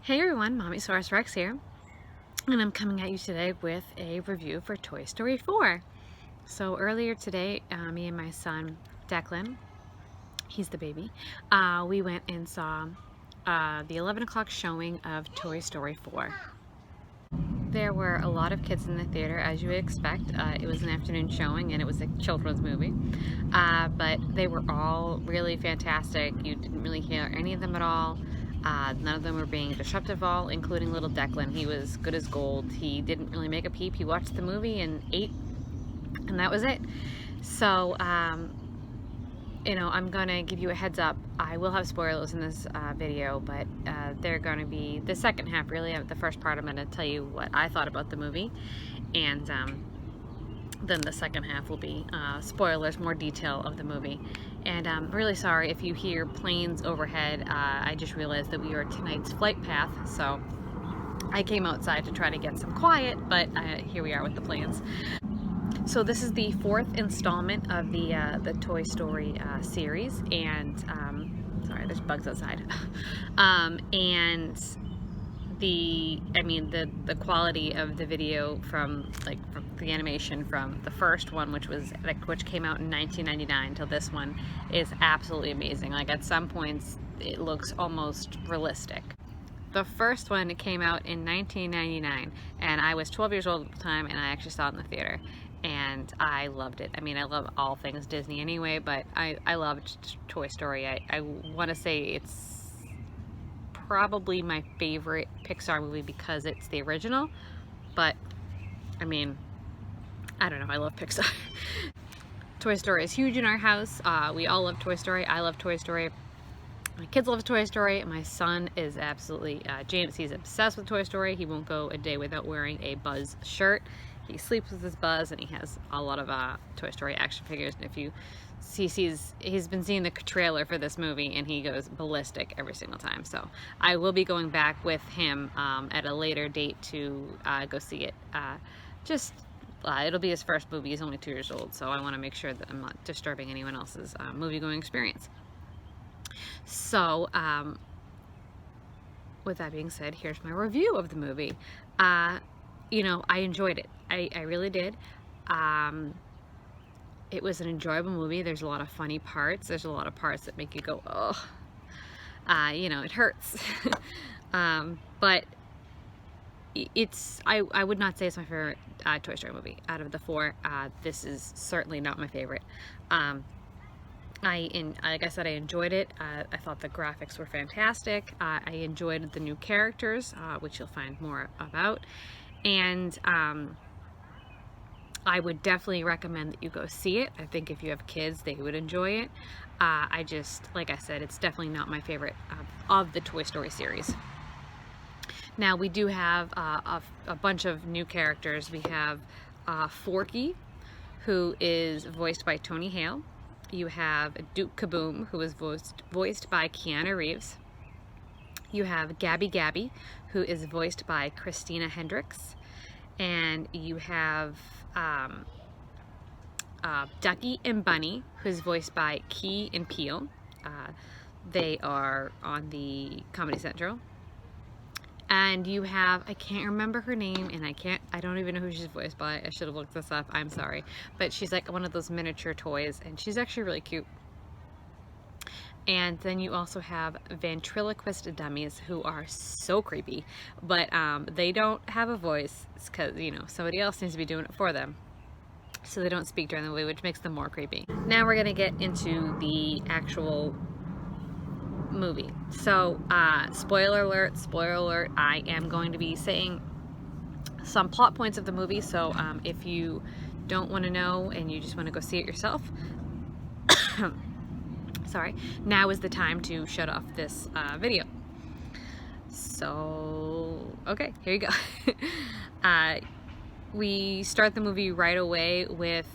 Hey everyone, Mommysaurus Rex here, and I'm coming at you today with a review for Toy Story 4. So earlier today, me and my son Declan, he's the baby, we went and saw the 11 o'clock showing of Toy Story 4. There were a lot of kids in the theater, as you would expect. It was an afternoon showing and it was a children's movie, but they were all really fantastic. You didn't really hear any of them at all. None of them were being disruptive at all, including little Declan. He was good as gold. He didn't really make a peep. He watched the movie and ate, and that was it. So, I'm gonna give you a heads up. I will have spoilers in this video, but they're gonna be the second half, really. The first part, I'm gonna tell you what I thought about the movie, and then the second half will be spoilers, more detail of the movie. And I'm really sorry if you hear planes overhead. I just realized that we are tonight's flight path, so I came outside to try to get some quiet, but here we are with the planes. So this is the fourth installment of the Toy Story series, and sorry, there's bugs outside. And the quality of the video from the animation from the first one, which came out in 1999, till this one is absolutely amazing. Like, at some points it looks almost realistic. The first one came out in 1999, and I was 12 years old at the time, and I actually saw it in the theater, and I loved it. I mean, I love all things Disney anyway, but I loved Toy Story. I want to say it's probably my favorite Pixar movie because it's the original, but I mean, I don't know, I love Pixar. Toy Story is huge in our house. We all love Toy Story. I love Toy Story. My kids love Toy Story. My son is absolutely, James, he's obsessed with Toy Story. He won't go a day without wearing a Buzz shirt. He sleeps with his Buzz, and he has a lot of Toy Story action figures. And if you he's been seeing the trailer for this movie, and he goes ballistic every single time. So I will be going back with him at a later date to go see it. It'll be his first movie. He's only 2 years old, so I want to make sure that I'm not disturbing anyone else's movie-going experience. So, with that being said, here's my review of the movie. I enjoyed it. I really did. It was an enjoyable movie. There's a lot of funny parts. There's a lot of parts that make you go, oh, it hurts. But I would not say it's my favorite Toy Story movie. Out of the four, this is certainly not my favorite. Like I said, I enjoyed it. I thought the graphics were fantastic. I enjoyed the new characters, which you'll find more about. And I would definitely recommend that you go see it. I think if you have kids, they would enjoy it. Like I said, it's definitely not my favorite of the Toy Story series. Now, we do have a bunch of new characters. We have Forky, who is voiced by Tony Hale. You have Duke Kaboom, who is voiced by Keanu Reeves. You have Gabby Gabby, who is voiced by Christina Hendricks. And you have Ducky and Bunny, who's voiced by Key and Peele. They are on the Comedy Central. And you have, I can't remember her name, and I don't even know who she's voiced by. I should have looked this up, I'm sorry. But she's like one of those miniature toys, and she's actually really cute. And then you also have ventriloquist dummies, who are so creepy, but they don't have a voice. It's because, somebody else needs to be doing it for them. So they don't speak during the movie, which makes them more creepy. Now we're gonna get into the actual movie. So spoiler alert, I am going to be saying some plot points of the movie, so if you don't want to know and you just want to go see it yourself, sorry, now is the time to shut off this video. So okay, here you go. We start the movie right away with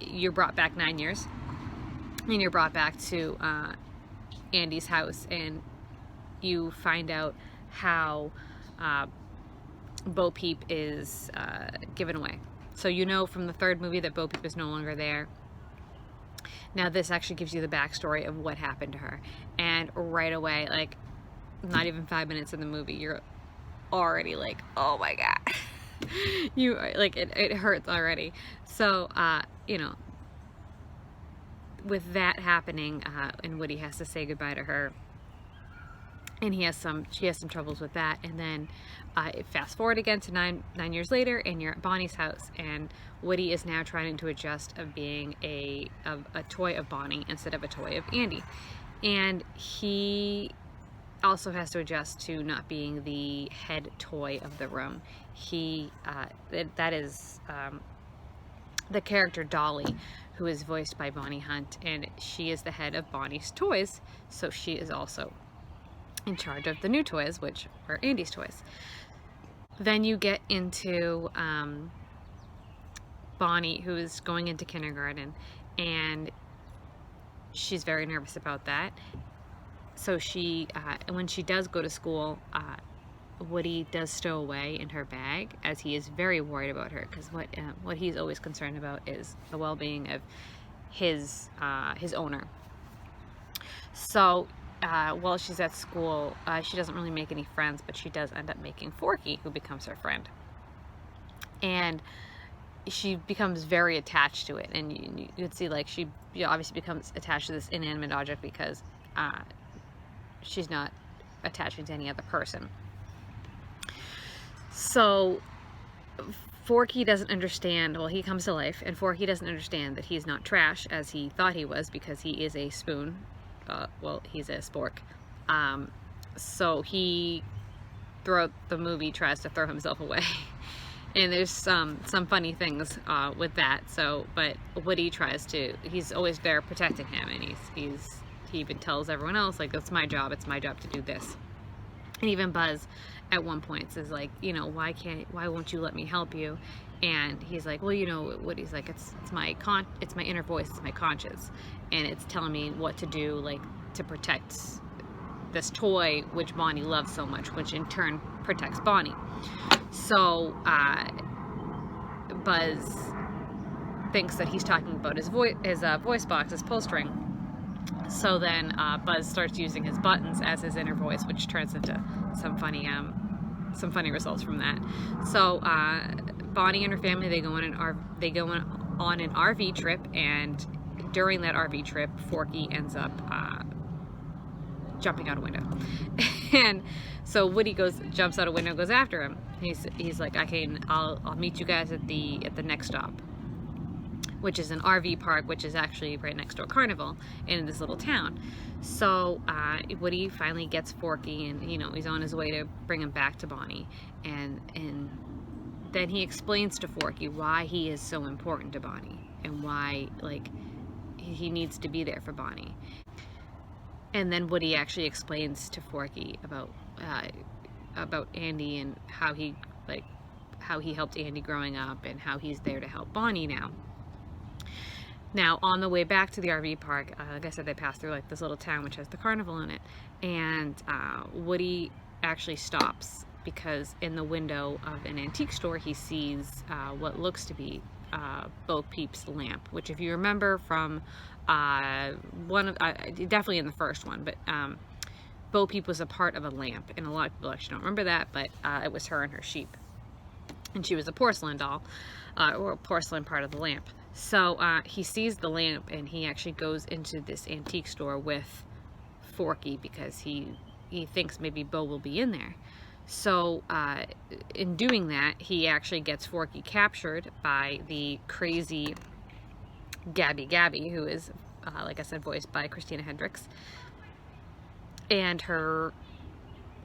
you're brought back 9 years, and you're brought back to Andy's house, and you find out how Bo Peep is given away. So from the third movie that Bo Peep is no longer there. Now this actually gives you the backstory of what happened to her, and right away, like, not even 5 minutes in the movie, you're already like, oh my god. You like, it hurts already. So you know, with that happening, and Woody has to say goodbye to her, and she has some troubles with that, and then fast forward again to nine years later, and you're at Bonnie's house, and Woody is now trying to adjust of being a toy of Bonnie instead of a toy of Andy, and he also has to adjust to not being the head toy of the room. That is the character Dolly, who is voiced by Bonnie Hunt, and she is the head of Bonnie's toys, so she is also in charge of the new toys, which are Andy's toys. Then you get into Bonnie, who is going into kindergarten, and she's very nervous about that. So she, when she does go to school, Woody does stow away in her bag, as he is very worried about her, because what he's always concerned about is the well-being of his owner. So while she's at school, she doesn't really make any friends, but she does end up making Forky, who becomes her friend. And she becomes very attached to it, and you could see, like, she obviously becomes attached to this inanimate object because she's not attaching to any other person. So Forky doesn't understand, well, he comes to life, and Forky doesn't understand that he's not trash as he thought he was, because he is a spoon. Well, he's a spork. So he, throughout the movie, tries to throw himself away. And there's some funny things with that. So, but Woody tries to, he's always there protecting him, and he even tells everyone else, like, it's my job to do this. And even Buzz at one point says, like, you know, why won't you let me help you? And he's like, well, you know what, he's like, it's my inner voice, it's my conscience, and it's telling me what to do, like, to protect this toy which Bonnie loves so much, which in turn protects Bonnie. So Buzz thinks that he's talking about his voice box, his pull string. So then Buzz starts using his buttons as his inner voice, which turns into some funny results from that. So Bonnie and her family, they go on an RV trip, and during that RV trip, Forky ends up jumping out a window. And so Woody jumps out a window, goes after him. He's like, I'll meet you guys at the next stop, which is an RV park, which is actually right next to a carnival in this little town. So Woody finally gets Forky, and, you know, he's on his way to bring him back to Bonnie, and then he explains to Forky why he is so important to Bonnie, and why, like, he needs to be there for Bonnie. And then Woody actually explains to Forky about Andy, and how he helped Andy growing up, and how he's there to help Bonnie now. Now, on the way back to the RV park, like I said, they pass through, like, this little town which has the carnival in it, and Woody actually stops because in the window of an antique store he sees what looks to be Bo Peep's lamp, which, if you remember from definitely in the first one, but Bo Peep was a part of a lamp, and a lot of people actually don't remember that, but it was her and her sheep, and she was a porcelain doll, or a porcelain part of the lamp. So he sees the lamp, and he actually goes into this antique store with Forky because he thinks maybe Bo will be in there. So in doing that, he actually gets Forky captured by the crazy Gabby, who is, like I said, voiced by Christina Hendricks, and her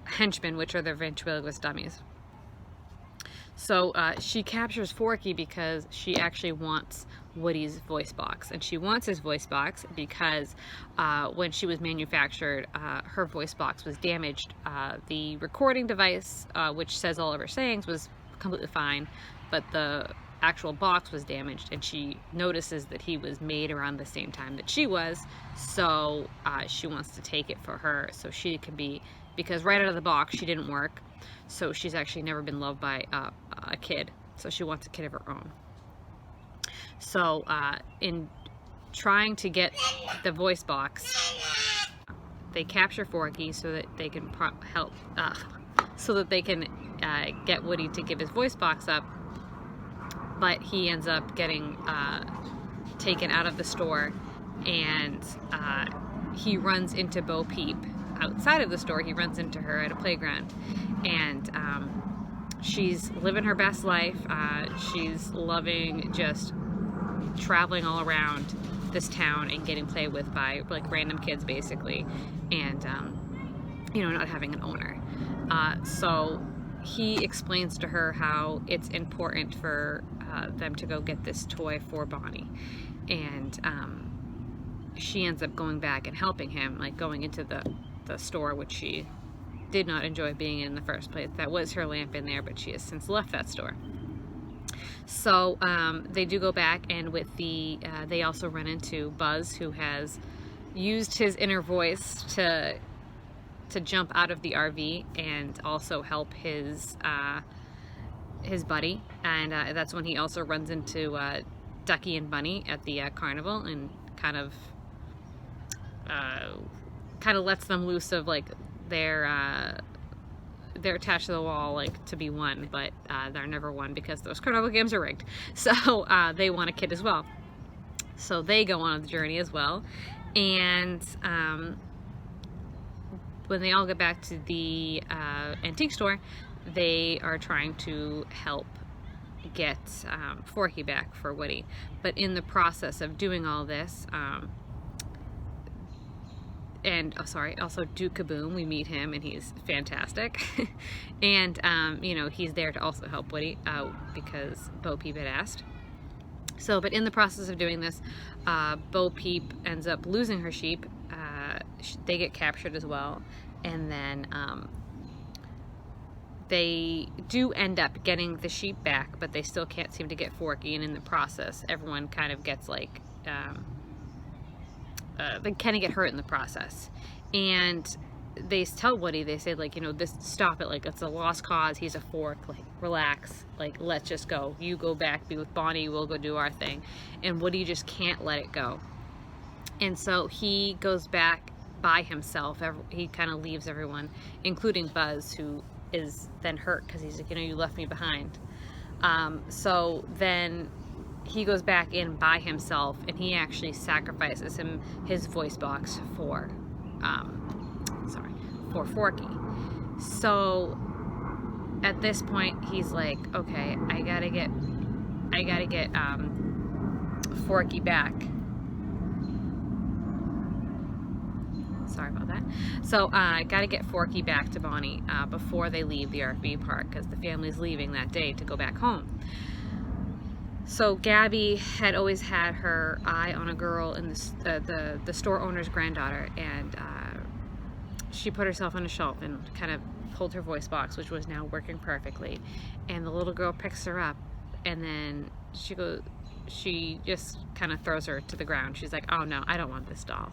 henchmen, which are the ventriloquist dummies. So she captures Forky because she actually wants Woody's voice box, and she wants his voice box because when she was manufactured, her voice box was damaged. The recording device, which says all of her sayings, was completely fine, but the actual box was damaged, and she notices that he was made around the same time that she was, so she wants to take it for her, so she can be, because right out of the box she didn't work, so she's actually never been loved by a kid, so she wants a kid of her own. So in trying to get the voice box, they capture Forky so that they can get Woody to give his voice box up, but he ends up getting taken out of the store, and he runs into Bo Peep outside of the store. He runs into her at a playground, and she's living her best life. She's loving just traveling all around this town and getting played with by like random kids basically, and not having an owner. So he explains to her how it's important for them to go get this toy for Bonnie, and she ends up going back and helping him, like going into the store, which she did not enjoy being in the first place. That was her lamp in there, but she has since left that store. So they do go back, and with they also run into Buzz, who has used his inner voice to jump out of the RV and also help his buddy, and that's when he also runs into Ducky and Bunny at the carnival, and kind of lets them loose of like they're attached to the wall, like to be one, but they're never one because those carnival games are rigged. So they want a kid as well. So they go on the journey as well, and when they all get back to the antique store, they are trying to help get Forky back for Woody. But in the process of doing all this, also Duke Kaboom, we meet him, and he's fantastic. And he's there to also help Woody because Bo Peep had asked. So, but in the process of doing this, Bo Peep ends up losing her sheep. They get captured as well, and then they do end up getting the sheep back, but they still can't seem to get Forky, and in the process everyone kind of gets like they kind of get hurt in the process. And they tell Woody, they say like, this, stop it, like it's a lost cause, he's a fork, like relax, like let's just go, you go back, be with Bonnie, we'll go do our thing. And Woody just can't let it go, and so he goes back by himself. He kind of leaves everyone, including Buzz, who is then hurt because he's like, you left me behind. So then he goes back in by himself, and he actually sacrifices his voice box for Forky. So at this point he's like, okay, I gotta get Forky back. Sorry about that. So I gotta get Forky back to Bonnie before they leave the RV park, because the family's leaving that day to go back home. So Gabby had always had her eye on a girl in the store owner's granddaughter, and she put herself on a shelf and kind of pulled her voice box, which was now working perfectly. And the little girl picks her up, and then she just kind of throws her to the ground. She's like, oh no, I don't want this doll.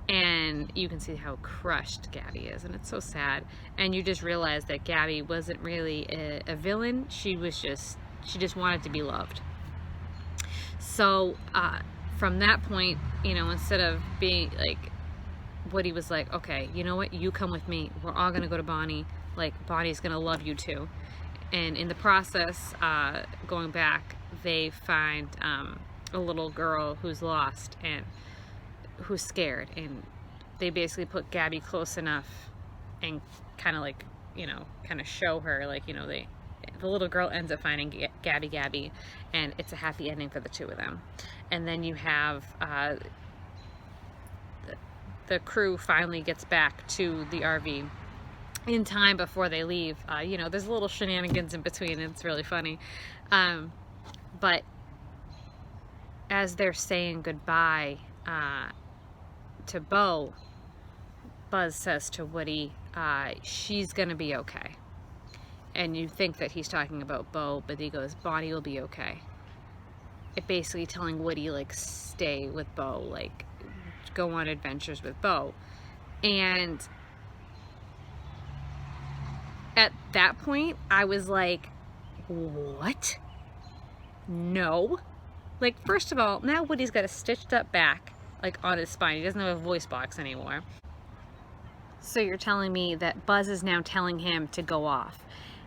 And you can see how crushed Gabby is, and it's so sad. And you just realize that Gabby wasn't really a villain. She just wanted to be loved. So from that point, instead of being like, Woody was like, okay, you know what, you come with me, we're all gonna go to Bonnie, like Bonnie's gonna love you too. And in the process, going back, they find a little girl who's lost and who's scared, and they basically put Gabby close enough and kind of like, kind of show her, like, the little girl ends up finding Gabby, and it's a happy ending for the two of them. And then you have the crew finally gets back to the RV in time before they leave. There's little shenanigans in between, and it's really funny. But as they're saying goodbye to Bo, Buzz says to Woody, she's gonna be okay. And you think that he's talking about Bo, but he goes, Bonnie will be okay. It basically telling Woody, like, stay with Bo, like, go on adventures with Bo. And at that point, I was like, what? No. Like, first of all, now Woody's got a stitched up back, like, on his spine. He doesn't have a voice box anymore. So you're telling me that Buzz is now telling him to go off.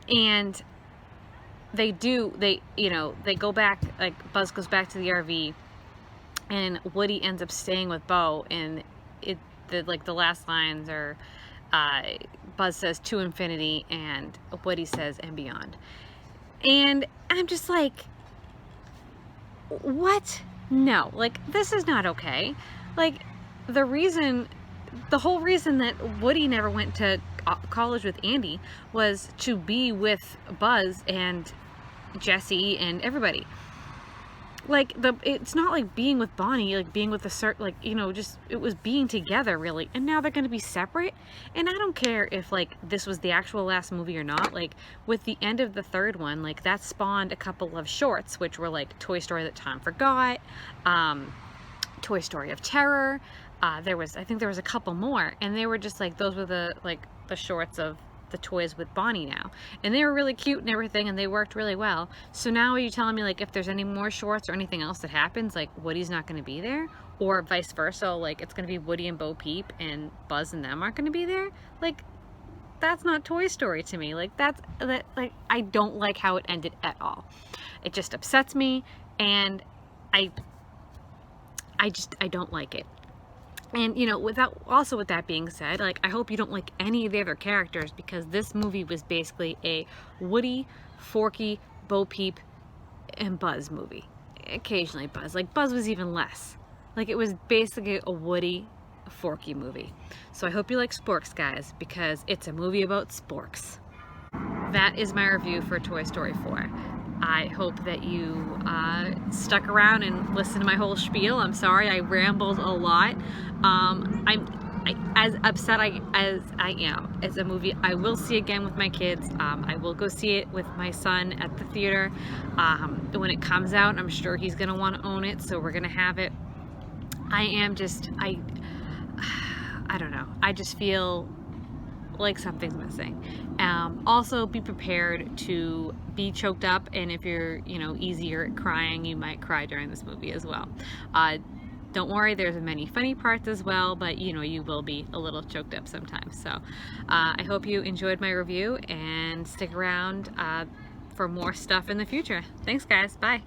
And they go back, like Buzz goes back to the RV, and Woody ends up staying with Bo, and the last lines are, Buzz says to infinity, and Woody says and beyond. And I'm just like, what? No, like, this is not okay. Like, the whole reason that Woody never went to college with Andy was to be with Buzz and Jesse and everybody. Like, it's not like being with Bonnie, like being with just, it was being together, really. And now they're going to be separate. And I don't care if, like, this was the actual last movie or not. Like, with the end of the third one, like, that spawned a couple of shorts, which were like Toy Story That Time Forgot, Toy Story of Terror. I think there was a couple more, and they were just like, those were the shorts of the toys with Bonnie now, and they were really cute and everything, and they worked really well. So now are you telling me, like, if there's any more shorts or anything else that happens, like, Woody's not going to be there, or vice versa, like, it's going to be Woody and Bo Peep and Buzz and them aren't going to be there? Like, that's not Toy Story to me. Like, like, I don't like how it ended at all. It just upsets me, and I don't like it. And, with that being said, like, I hope you don't like any of the other characters, because this movie was basically a Woody, Forky, Bo Peep, and Buzz movie. Occasionally Buzz. Like, Buzz was even less. Like, it was basically a Woody, Forky movie. So I hope you like Sporks, guys, because it's a movie about sporks. That is my review for Toy Story 4. I hope that you stuck around and listened to my whole spiel. I'm sorry I rambled a lot. I'm as upset as I am. It's a movie I will see again with my kids. I will go see it with my son at the theater. When it comes out, I'm sure he's going to want to own it, so we're going to have it. I don't know. I just feel like something's missing. Also, be prepared to be choked up, and if you're easier at crying, you might cry during this movie as well. Don't worry, there's many funny parts as well, but you will be a little choked up sometimes. So I hope you enjoyed my review, and stick around for more stuff in the future. Thanks, guys. Bye.